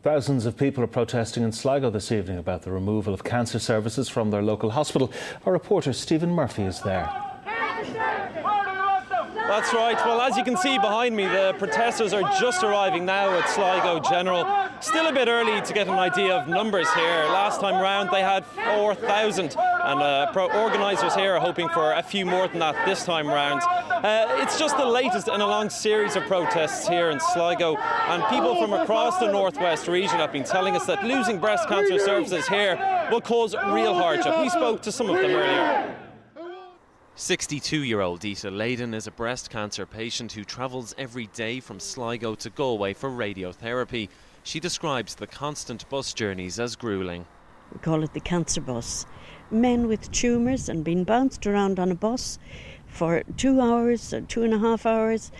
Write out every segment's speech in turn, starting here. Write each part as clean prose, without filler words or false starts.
Thousands of people are protesting in Sligo this evening about the removal of cancer services from their local hospital. Our reporter Stephen Murphy is there. That's right. Well, as you can see behind me, the protesters are just arriving now at Sligo General. Still a bit early to get an idea of numbers here. Last time round they had 4,000 and organisers here are hoping for a few more than that this time round. It's just the latest in a long series of protests here in Sligo, and people from across the northwest region have been telling us that losing breast cancer services here will cause real hardship. We spoke to some of them earlier. 62-year-old Ita Leyden is a breast cancer patient who travels every day from Sligo to Galway for radiotherapy. She describes the constant bus journeys as gruelling. We call it the cancer bus. Men with tumours and being bounced around on a bus for 2 hours or 2.5 hours,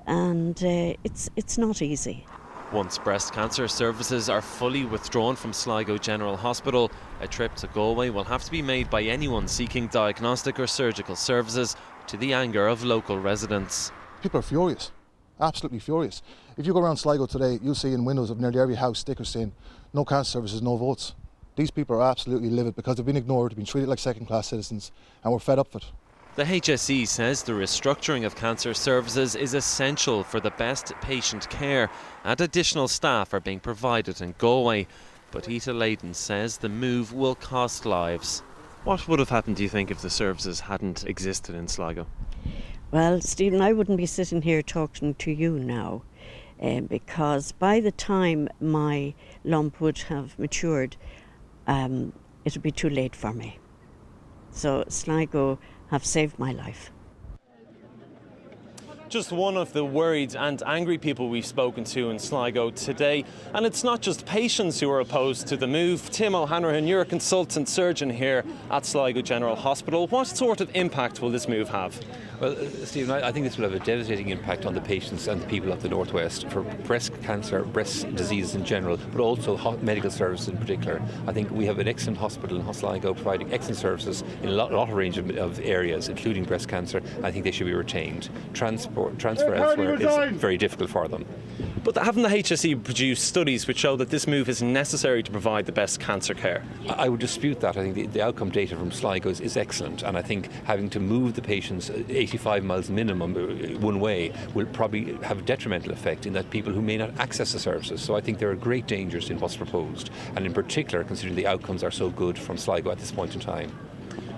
and it's not easy. Once breast cancer services are fully withdrawn from Sligo General Hospital, a trip to Galway will have to be made by anyone seeking diagnostic or surgical services, to the anger of local residents. People are furious, absolutely furious. If you go around Sligo today, you'll see in windows of nearly every house stickers saying, "No cancer services, no votes." These people are absolutely livid because they've been ignored, been treated like second-class citizens, and we're fed up with it. The HSE says the restructuring of cancer services is essential for the best patient care, and additional staff are being provided in Galway. But Ita Leyden says the move will cost lives. What would have happened, do you think, if the services hadn't existed in Sligo? Well, Stephen, I wouldn't be sitting here talking to you now, because by the time my lump would have matured, it would be too late for me. So Sligo have saved my life. Just one of the worried and angry people we've spoken to in Sligo today. And it's not just patients who are opposed to the move. Tim O'Hanrahan, you're a consultant surgeon here at Sligo General Hospital. What sort of impact will this move have? Well, Stephen, I think this will have a devastating impact on the patients and the people of the northwest for breast cancer, breast diseases in general, but also medical services in particular. I think we have an excellent hospital in Sligo providing excellent services in a lot of range of areas, including breast cancer. I think they should be retained. Transfer elsewhere is very difficult for them. But haven't the HSE produced studies which show that this move is necessary to provide the best cancer care? I would dispute that. I think the outcome data from Sligo is excellent, and I think having to move the patients 85 miles minimum one way will probably have a detrimental effect in that people who may not access the services. So I think there are great dangers in what's proposed, and in particular considering the outcomes are so good from Sligo at this point in time.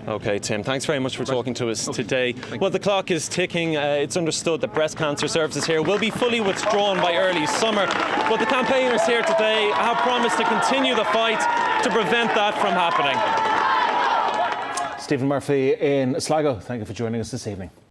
OK, Tim, thanks very much for talking to us today. Well, the clock is ticking. It's understood that breast cancer services here will be fully withdrawn by early summer. But the campaigners here today have promised to continue the fight to prevent that from happening. Stephen Murphy in Sligo, thank you for joining us this evening.